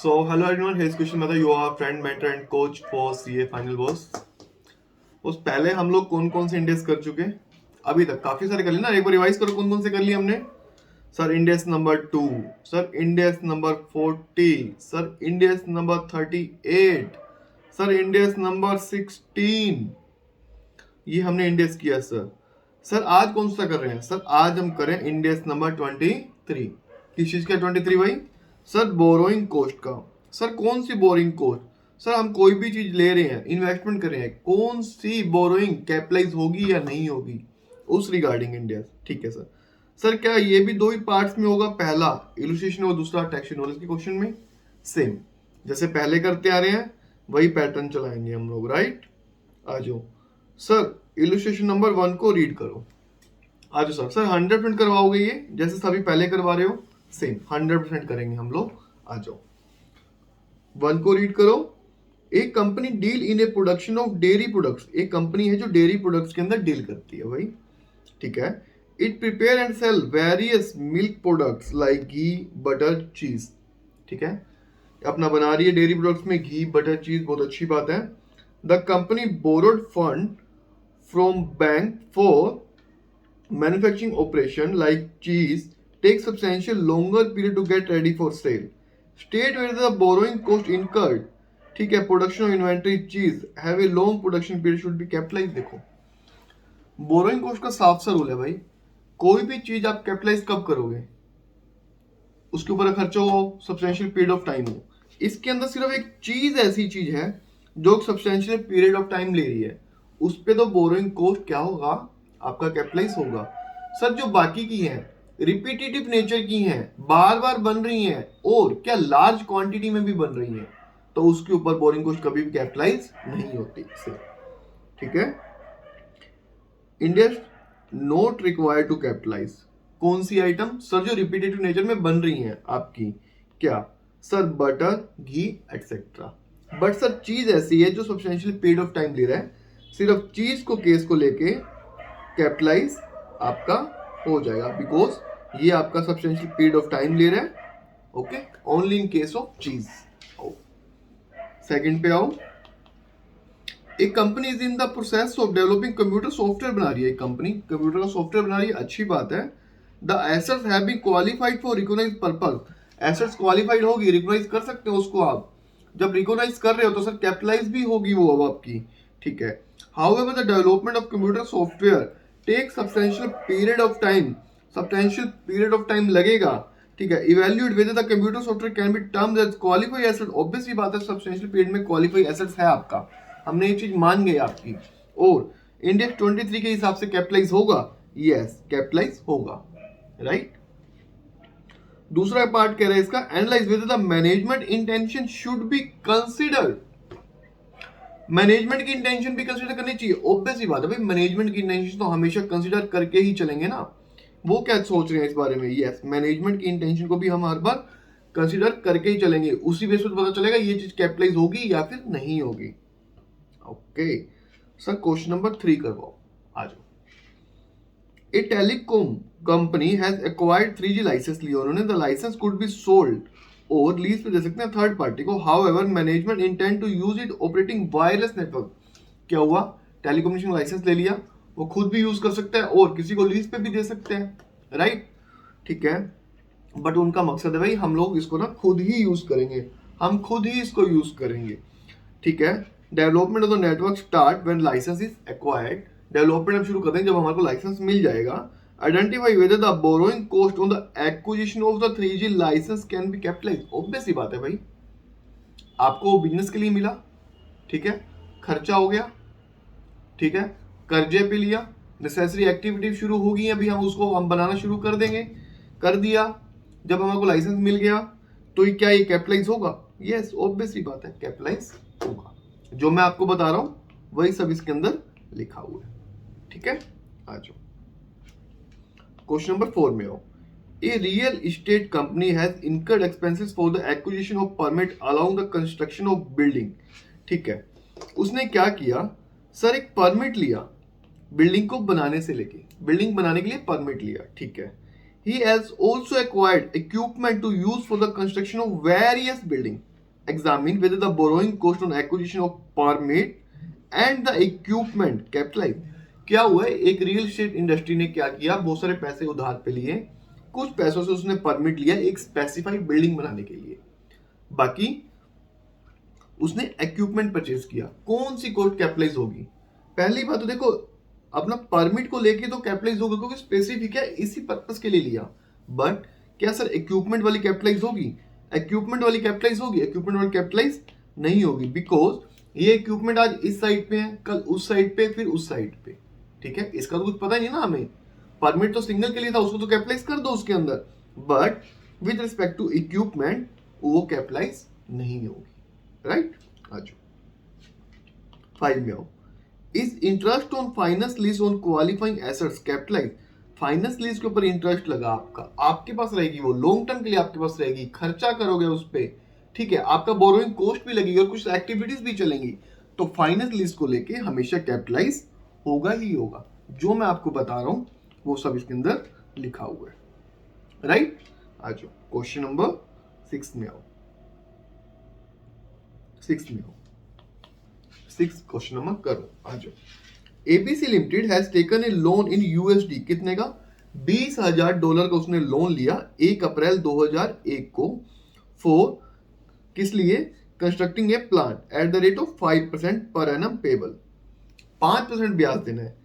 So, hello everyone, here's Christian Mehta, you are friend, mentor and coach for CA Final Boss. उस पहले हम लोग कौन कौन से इंडेक्स कर चुके हैं अभी तक? काफी सारे कर लिए ना, एक बार रिवाइज करो कौन कौन से कर लिए हमने. Sir index number 2, sir index number 40, sir index number 38, sir index number 16, ये हमने इंडेक्स किया सर. सर आज कौन सा कर रहे हैं? सर आज हम करें इंडेक्स नंबर 23. किस चीज का 23 भाई? सर बोरोइंग कॉस्ट का. सर कौन सी बोरोइंग कॉस्ट? सर हम कोई भी चीज ले रहे हैं, इन्वेस्टमेंट कर रहे हैं, कौन सी बोरोइंग कैपिटलाइज होगी या नहीं होगी, उस रिगार्डिंग इंडेक्स. ठीक है सर. सर क्या ये भी दो ही पार्ट्स में होगा? पहला इलुस्ट्रेशन और दूसरा टेक्सचर नॉलेज के क्वेश्चन में सेम जैसे पहले करते आ रहे हैं वही पैटर्न चलाएंगे हम लोग. राइट, आ जाओ सर. इलुस्ट्रेशन नंबर 1 को रीड करो. आ जाओ सर. सर 100% करवाओगे ये जैसे सभी पहले करवा रहे हो? सेम 100% करेंगे हम लोग. आ जाओ 1 को रीड करो. एक company deal in A production of dairy products. एक कंपनी है जो डेयरी प्रोडक्ट्स के अंदर डील करती है भाई. ठीक है. It prepare and sell various milk products like ghee, butter, cheese. ठीक है, अपना बना रही है डेयरी प्रोडक्ट्स में घी, बटर, चीज. बहुत अच्छी बात है. The company borrowed fund from bank for manufacturing operation like चीज takes substantial longer period to get ready for sale. State where the borrowing cost incurred. ठीक है, production of inventory cheese have a long production period should be capitalize. देखो borrowing cost का साफ सा rule है भाई, कोई भी चीज आप कैपिटलाइज कब करोगे? उसके ऊपर खर्चा हो, सब्सटेंशियल पीरियड ऑफ टाइम हो. इसके अंदर सिर्फ एक चीज ऐसी चीज है जो सब्सटेंशियल पीरियड ऑफ टाइम ले रही है, उस पे तो बोरोइंग कॉस्ट क्या होगा? आपका कैपिटलाइज होगा. सर जो बाकी की है रिपीटेटिव नेचर की हैं, बार बार बन रही हैं और क्या लार्ज क्वांटिटी में भी बन रही हैं, तो उसके ऊपर बोरिंग कॉस्ट कभी भी कैपिटलाइज नहीं होती. ठीक है. Index not required to capitalize. कौन सी आइटम? सर जो रिपीटेटिव नेचर में बन रही हैं आपकी. क्या? Sir butter, ghee etcetera. But sir cheese ऐसी है जो सब्सटेंशियल पीरियड ऑफ टाइम ले रहा है, सिर्फ चीज को केस को लेके कैपिटलाइज आपका हो जाएगा बिकॉज ये आपका सब्सटेंशियल पीरियड ऑफ टाइम ले रहा है. Okay, only in case of चीज. सेकंड पे आओ. एक company is in the process of developing computer software बना रही है. एक कंपनी कंप्यूटर का सॉफ्टवेयर बना रही है, अच्छी बात है. The assets have been qualified for recognized purpose. Assets qualified होगी, रिकॉग्नाइज कर सकते हो उसको आप. जब रिकॉग्नाइज कर रहे हो तो सर कैपिटलाइज भी होगी वो अब आपकी. ठीक है. However the development of computer software take substantial period of time. Substantial period of time लगेगा. ठीक है. Evaluate whether the computer software can be termed as qualified asset. Obvious ही बात है, सब्सटेंशियल पीरियड में क्वालिफाइड एसेट्स है आपका, हमने ये चीज मान गई आपकी. और इंडेक्स 23 के हिसाब से कैपिटलाइज होगा. यस, कैपिटलाइज होगा. राइट. दूसरा पार्ट कह रहा है इसका, analyse whether the management intention should be considered. Management की इंटेंशन भी कंसीडर करनी चाहिए. ऑब्वियस ही बात है भाई, मैनेजमेंट की इंटेंशन तो हमेशा कंसीडर करके ही चलेंगे ना. वो क्या सोच रहे हैं इस बारे में? यस, मैनेजमेंट की इंटेंशन को भी हम हर बार कंसीडर करके ही चलेंगे. उसी बेस पर पता चलेगा ये चीज कैपिटलाइज होगी या फिर नहीं होगी. ओके सर, क्वेश्चन नंबर 3 करवाओ. आ जाओ. A telecom company has acquired 3G licence लिया उन्होंने. The licence could be sold और लीज पे दे सकते हैं थर्ड पार्टी को. However management intend to use it operating wireless network. क्या हुआ? टेलीकम्युनिकेशन लाइसेंस ले लिया, वो खुद भी यूज कर सकता है और किसी को लीज पे भी दे सकते हैं. राइट. ठीक है. बट उनका मकसद है भाई हम लोग इसको ना खुद ही यूज करेंगे, हम खुद ही इसको यूज करेंगे. ठीक है. Development of the network start when license is acquired. Development हम शुरू कर देंगे जब हमारे को लाइसेंस मिल जाएगा. Identify whether the borrowing cost on the acquisition of the 3G license can be capitalized. Obvious ही बात है भाई, आपको बिजनेस के लिए मिला. ठीक है, खर्चा हो गया. ठीक है, कर्जे पे लिया, नेसेसरी एक्टिविटी शुरू हो गई. अभी हम बनाना शुरू कर देंगे. कर दिया. जब हमारे को लाइसेंस मिल गया तो क्या ये कैपिटलाइज होगा? यस, ऑब्वियस ही बात है, कैपिटलाइज होगा. जो मैं आपको बता रहा हूं वही सब इसके अंदर लिखा हुआ है. ठीक है. आ जाओ क्वेश्चन नंबर 4 में हो. A real estate company has incurred expenses for the acquisition of permit allowing the construction of building. ठीक है. उसने क्या किया? सर एक परमिट लिया बिल्डिंग को बनाने से लेके, बिल्डिंग बनाने के लिए परमिट लिया. ठीक है. He has also acquired equipment to use for the construction of various building. examine whether the borrowing cost on acquisition of permit and the equipment capitalized. क्या हुआ है, एक रियल एस्टेट इंडस्ट्री ने क्या किया, बहुत सारे पैसे उधार पे लिए, कुछ पैसों से उसने परमिट लिया एक स्पेसिफाइड बिल्डिंग बनाने के लिए, बाकी उसने इक्विपमेंट परचेज किया। कौन सी कॉस्ट कैपिटलाइज होगी? पहली बात तो देखो, अपना परमिट को लेके तो कैपिटलाइज होगा क्योंकि स्पेसिफिक है, इसी पर्पस के लिए लिया। बट क्या सर इक्विपमेंट वाली कैपिटलाइज होगी? इक्विपमेंट वाली कैपिटलाइज होगी? इक्विपमेंट वाली कैपिटलाइज नहीं होगी, बिकॉज ये इक्विपमेंट आज इस साइड पे है, कल उस साइड पे, फिर उस साइड पे। ठीक है, इसका तो कुछ पता नहीं ना हमें। परमिट तो सिंगल के लिए था, उसको तो कैपिटलाइज कर दो उसके अंदर, but with respect to equipment वो कैपिटलाइज नहीं होगी। राइट, आ जाओ 5 में आओ। Is interest on finance lease on qualifying assets capitalize? Finance lease के ऊपर इंटरेस्ट लगा आपका, आपके पास रहेगी, वो लॉन्ग टर्म के लिए आपके पास रहेगी, खर्चा करोगे उस पर। ठीक है, आपका बोरोइंग कॉस्ट भी लगेगी और कुछ एक्टिविटीज भी चलेंगी, तो फाइनेंस लीज को लेके हमेशा कैपिटलाइज होगा ही होगा। जो मैं आपको बता रहा हूं वो सब इसके अंदर लिखा हुआ है। राइट, आ जाओ क्वेश्चन नंबर 6 में आओ। 6 में आओ, 6 क्वेश्चन नंबर करो, आ जाओ। ABC limited has taken a loan in USD, कितने का? $20,000 का उसने लोन लिया 1 अप्रैल 2001 को, फॉर किस लिए? Constructing A plant at the rate of 5% per annum payable. 5% ब्याज देना है,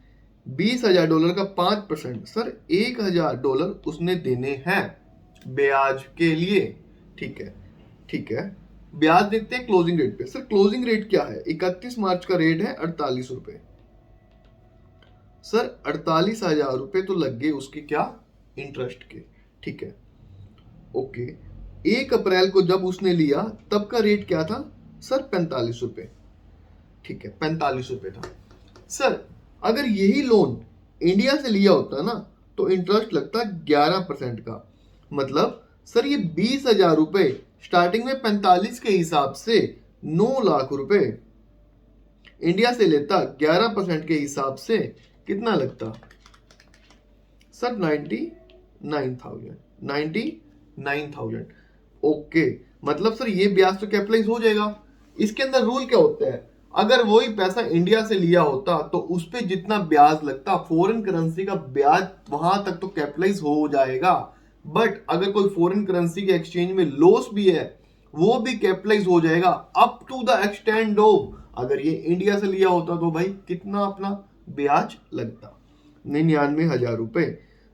$20,000 का 5%, सर $1,000 उसने देने हैं ब्याज के लिए। ठीक है, ठीक है, ब्याज देखते हैं क्लोजिंग रेट पे। सर क्लोजिंग रेट क्या है? 31 मार्च का रेट है 48 रुपए। सर 48,000 रुपए तो लग गए उसके क्या? इंटरेस्ट के। ठीक है, ओके। 1 अप्रैल को जब उसने लिया तब का रेट क्या था? सर 45 रुपए। ठीक है, 45 रुपए था। सर अगर यही लोन इंडिया से लिया होता ना तो इंटरेस्ट लगता 11% का, मतलब सर ये 20,000 रुपए स्टार्टिंग में 45 के हिसाब से 9 लाख रुपए इंडिया से लेता, 11% के हिसाब से कितना लगता? सर 99,000। ओके, मतलब सर ये ब्याज तो कैपिटलाइज हो जाएगा। इसके अंदर रूल क्या होता है? अगर वही पैसा इंडिया से लिया होता तो उस पर जितना ब्याज लगता, फॉरेन करेंसी का ब्याज वहां तक तो कैपिटलाइज हो जाएगा, बट अगर कोई फॉरेन करेंसी के एक्सचेंज में लॉस भी है वो भी कैपिटलाइज हो जाएगा up to the extend of, अगर ये इंडिया से लिया होता तो भाई कितना अपना ब्याज लगता? 99,000 रुपए।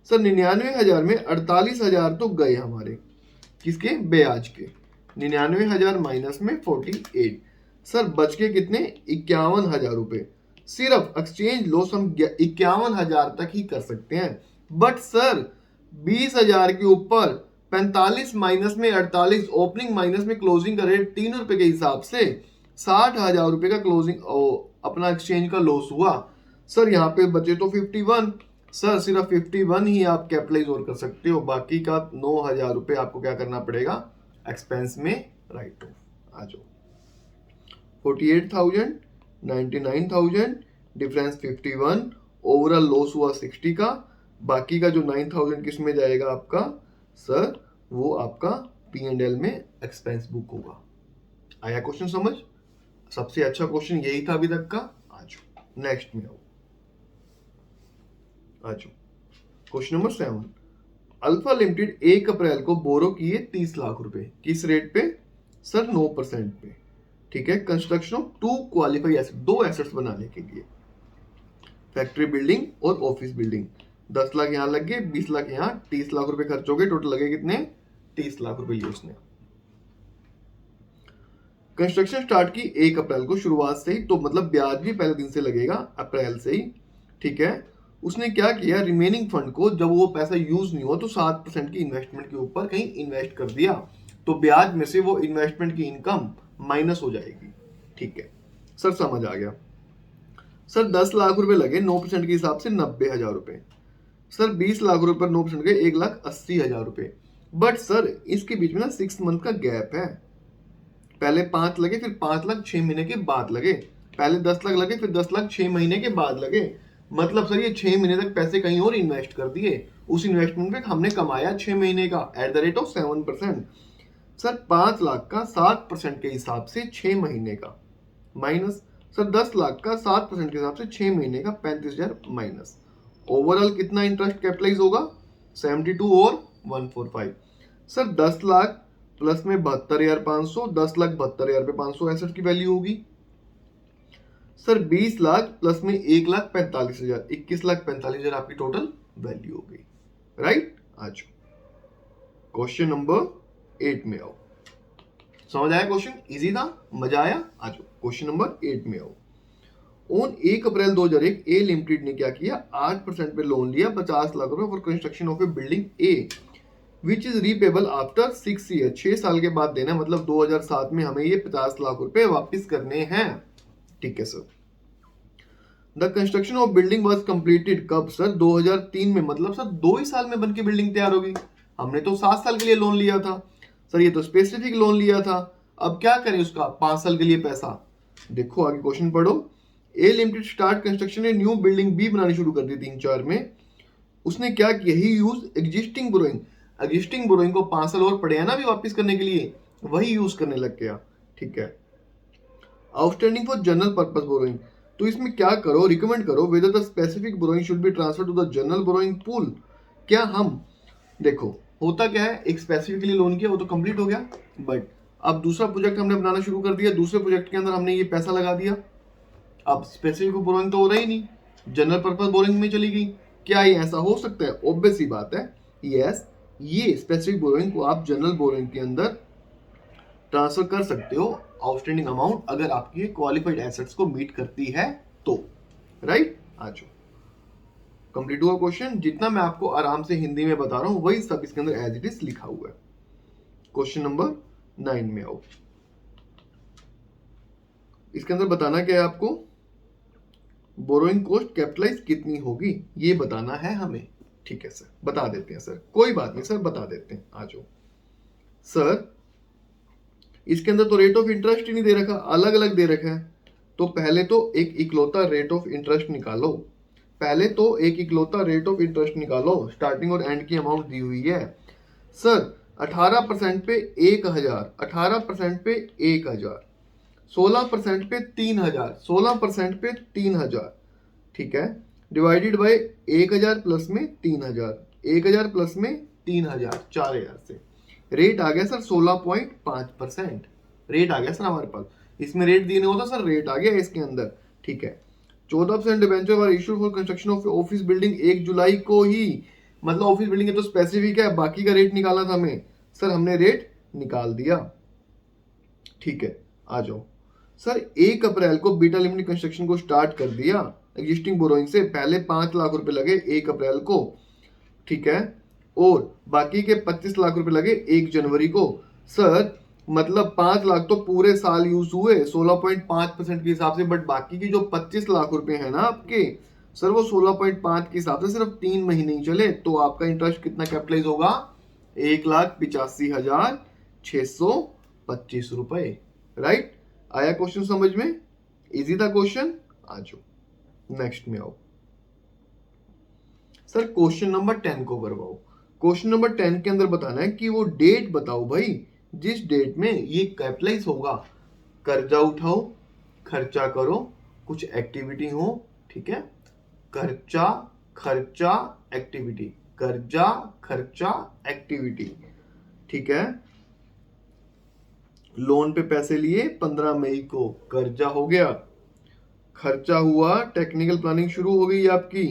सर 99,000 में 48,000 तो गए हमारे, किसके? ब्याज के। 99,000 माइनस में 48, सर बच के कितने? 51,000 रुपए। सिर्फ एक्सचेंज लॉस हम 51,000 तक ही कर सकते हैं, बट सर 20,000 के ऊपर 45 माइनस में 48, ओपनिंग माइनस में क्लोजिंग का रेट 3 रुपए के हिसाब से 60,000 रुपए का क्लोजिंग अपना एक्सचेंज का लॉस हुआ। सर यहाँ पे बचे तो 51, सर सिर्फ 51 ही आप कैपिटलाइज और कर सकते हो, बाकी का 9,000 रुपए आपको क्या करना पड़ेगा? एक्सपेंस में राइट ऑफ। आ जाओ 48,000, 99,000, डिफरेंस 51, ओवरऑल लॉस हुआ 60 का, बाकी का जो 9,000 किस में जाएगा आपका? सर वो आपका P&L में एक्सपेंस बुक होगा। आया क्वेश्चन समझ? सबसे अच्छा क्वेश्चन यही था अभी तक का। आ जाओ नेक्स्ट में आओ, आ जाओ क्वेश्चन नंबर 7। अल्फा लिमिटेड 1 अप्रैल को बोरो किए 30 लाख रुपए, किस रेट पे? सर 9% पे। ठीक है, construction of 2 qualified asset, 2 assets बनाने के लिए, फैक्ट्री बिल्डिंग और ऑफिस बिल्डिंग। 10 लाख यहाँ लग गए, 20 लाख यहाँ, 30 लाख रुपए खर्च हो गए, टोटल लगे कितने? 30 लाख रुपए लिए उसने। कंस्ट्रक्शन स्टार्ट की 1 अप्रैल को, शुरुआत से ही, तो मतलब ब्याज भी पहले दिन से लगेगा, अप्रैल से ही। ठीक है, उसने क्या किया? रिमेनिंग फंड को जब वो पैसा यूज नहीं हुआ तो 7% की इन्वेस्टमेंट के ऊपर कहीं इन्वेस्ट कर दिया, तो ब्याज में से वो इन्वेस्टमेंट की इनकम माइनस हो जाएगी। ठीक है सर, समझ आ गया। सर 10 लाख रुपए लगे 9% के हिसाब से 90,000 रुपए। सर 20 लाख रुपए पर 9% गए 1,80,000 रुपए। बट सर इसके बीच में ना 6 मंथ का गैप है, पहले 5 लगे, फिर 5 लाख 6 महीने के बाद लगे, पहले 10 लाख लगे, फिर 10 लाख 6 महीने के बाद लगे। मतलब सर ये 6 महीने तक पैसे कहीं और इन्वेस्ट कर दिए, उस इन्वेस्टमेंट पे हमने कमाया 6 महीने का at the rate of 7%। Sir 5 lakh का 7% के हिसाब से 6 महीने का माइनस सर 10 लाख का 7% के हिसाब से 6 महीने का 35,000 माइनस ओवरऑल कितना इंटरेस्ट कैपिटलाइज होगा 72 और 145। सर 10 लाख प्लस में 72,500, 10 लाख 72,500 एसेट की वैल्यू होगी। सर 20 लाख प्लस में 1,45,000, 21,45,000 आपकी टोटल वैल्यू हो गई। राइट, आज क्वेश्चन नंबर 8 में आओ। समझ आया क्वेश्चन? इजी था, मजा आया? आज क्वेश्चन नंबर 8 में आओ। ऑन 1 अप्रैल 2001 ए लिमिटेड ने क्या किया, 8% पे लोन लिया 50 लाख रुपए for construction of A building A which is repayable after 6 year. 6 साल के बाद देना, मतलब 2007 में हमें ये 50 लाख रुपए वापस करने हैं। ठीक है sir. The construction of building was completed कब सर, 2003 में, मतलब सर 2 ही साल में बनके बिल्डिंग तैयार होगी। हमने तो 7 साल के लिए लोन लिया था सर, ये तो स्पेसिफिक लोन लिया था। अब क्या करें उसका 5 साल के लिए पैसा। देखो आगे क्वेश्चन पढ़ो। A limited start construction a new building B बनानी शुरू कर दी 3-4 में। उसने क्या किया, he use existing borrowing. Existing borrowing को 5 साल और पड़े हैं ना अभी वापस करने के लिए, वही यूज करने लग गया। ठीक है। Outstanding for general purpose borrowing, तो इसमें क्या करो, रिकमेंड करो whether the specific borrowing should be transfer to the general borrowing pool. क्या हम देखो होता क्या है, एक स्पेसिफिकली लोन किया वो तो कंप्लीट हो गया, बट अब दूसरा प्रोजेक्ट हमने बनाना शुरू कर दिया, दूसरे प्रोजेक्ट के अंदर हमने ये पैसा लगा दिया। अब स्पेसिफिक बोरोइंग तो हो रहा ही नहीं, जनरल पर्पस बोरोइंग में चली गई। क्या ये ऐसा हो सकता है? ऑब्वियस ही बात है, यस। ये स्पेसिफिक बोरोइंग को आप जनरल बोरोइंग के अंदर ट्रांसफर कर सकते हो, आउटस्टैंडिंग अमाउंट अगर आपकी क्वालिफाइड एसेट्स को मीट करती है तो। राइट, आज कंप्लीट हुआ क्वेश्चन। जितना मैं आपको आराम से हिंदी में बता रहा हूं वही सब इसके अंदर एज इट इज लिखा हुआ है। क्वेश्चन नंबर 9 में आओ। इसके अंदर बताना क्या है आपको, बोरोइंग कॉस्ट कैपिटलाइज कितनी होगी ये बताना है हमें। ठीक है सर, बता देते हैं सर, कोई बात नहीं सर, बता देते हैं। आ जाओ सर। इसके अंदर तो रेट ऑफ इंटरेस्ट ही नहीं दे रखा, अलग अलग दे रखा है। तो पहले तो एक इकलौता रेट ऑफ इंटरेस्ट निकालो, पहले तो एक इकलौता रेट ऑफ इंटरेस्ट निकालो। स्टार्टिंग और एंड की अमाउंट दी हुई है सर। 18% पे 1,000, 18% पे 1,000, 16% पे 3,000, 16% पे 3,000। ठीक है, डिवाइडेड बाय 1,000 प्लस में 3,000, 1,000 प्लस में 3,000, 4,000 से रेट आ गया सर 16.5%। रेट आ गया सर हमारे पास, इसमें रेट दिए नहीं होता सर, रेट आ गया इसके अंदर। ठीक है। 14% debenture were issue for construction of office building 1 जुलाई को ही, मतलब ऑफिस बिल्डिंग तो स्पेसिफिक है, बाकी का रेट निकालना था हमें सर, हमने रेट निकाल दिया। ठीक है, आ जाओ सर। 1 अप्रैल को बीटा लिमिटेड कंस्ट्रक्शन को स्टार्ट कर दिया एग्जिस्टिंग बोरोइंग से, पहले 5 लाख रुपए लगे 1 अप्रैल को। ठीक है, और बाकी के 25 लाख रुपए लगे 1 जनवरी को। सर मतलब 5 लाख तो पूरे साल यूज हुए 16.5% के हिसाब से, बट बाकी की जो 25 लाख रुपए है ना आपके सर, वो 16.5 के हिसाब से सिर्फ 3 महीने ही चले, तो आपका इंटरेस्ट कितना कैपिटलाइज होगा, 1,85,625 रुपए। राइट, आया क्वेश्चन समझ में? इजी था क्वेश्चन। आ जाओ नेक्स्ट में आओ सर। क्वेश्चन नंबर 10 को करवाओ। क्वेश्चन नंबर 10 के अंदर बताना है कि वो डेट बताओ भाई जिस डेट में ये कैपिटलाइज होगा। कर्जा उठाओ, खर्चा करो, कुछ एक्टिविटी हो। ठीक है, खर्चा खर्चा एक्टिविटी, कर्जा खर्चा एक्टिविटी। ठीक है, लोन पे पैसे लिए 15 मई को, कर्जा हो गया। खर्चा हुआ, टेक्निकल प्लानिंग शुरू हो गई आपकी।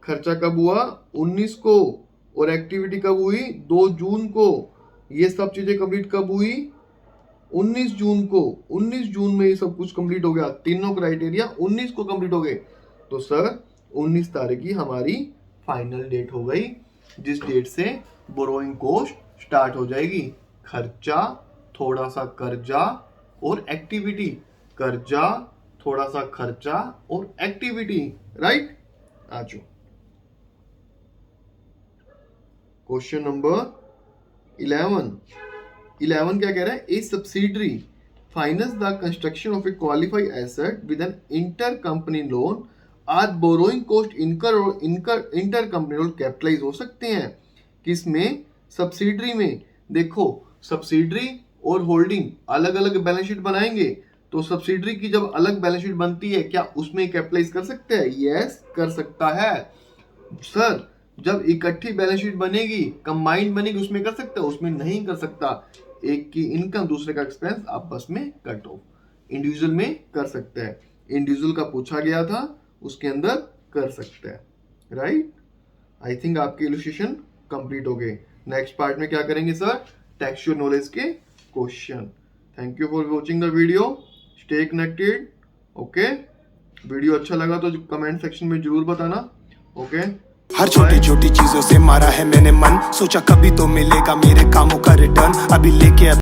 खर्चा कब हुआ, 19 को, और एक्टिविटी कब हुई, 2 जून को। ये सब चीजें कंप्लीट कब हुई, 19 जून को। 19 जून में ये सब कुछ कंप्लीट हो गया, तीनों क्राइटेरिया 19 को कंप्लीट हो गए। तो सर 19 तारीख की हमारी फाइनल डेट हो गई, जिस डेट से बोरोइंग कॉस्ट स्टार्ट हो जाएगी। खर्चा, थोड़ा सा कर्जा और एक्टिविटी, कर्जा, थोड़ा सा खर्चा और एक्टिविटी। राइट, आ जाओ क्वेश्चन नंबर 11 क्या कह रहा है, a subsidiary finance the construction of a qualified asset with an inter company loan, आज borrowing cost inter company loan capitalise हो सकते हैं। किसमें, सब्सिडरी में। देखो सब्सिडरी और होल्डिंग अलग अलग बैलेंस शीट बनाएंगे, तो सब्सिडरी की जब अलग बैलेंस शीट बनती है, क्या उसमें कैपिटलाइज कर सकते हैं? यस, कर सकता है। सर जब इकट्ठी बैलेंस शीट बनेगी, कंबाइंड बनेगी, उसमें कर सकता है? उसमें नहीं कर सकता। एक की इनकम दूसरे का एक्सपेंस आपस में कट ऑफ। इंडिविजुअल में कर सकते हैं, इंडिविजुअल का पूछा गया था, उसके अंदर कर सकते हैं, राइट। आई थिंक आपके इलस्ट्रेशन कंप्लीट हो गए। नेक्स्ट पार्ट में क्या करेंगे सर? टेक्सचुअल नॉलेज के question. Thank you for watching the video, stay connected. Okay, video अच्छा लगा तो कमेंट सेक्शन में जरूर बताना। ओके, हर छोटी छोटी चीजों से मारा है मैंने मन, सोचा कभी तो मिलेगा मेरे कामों का रिटर्न, अभी लेके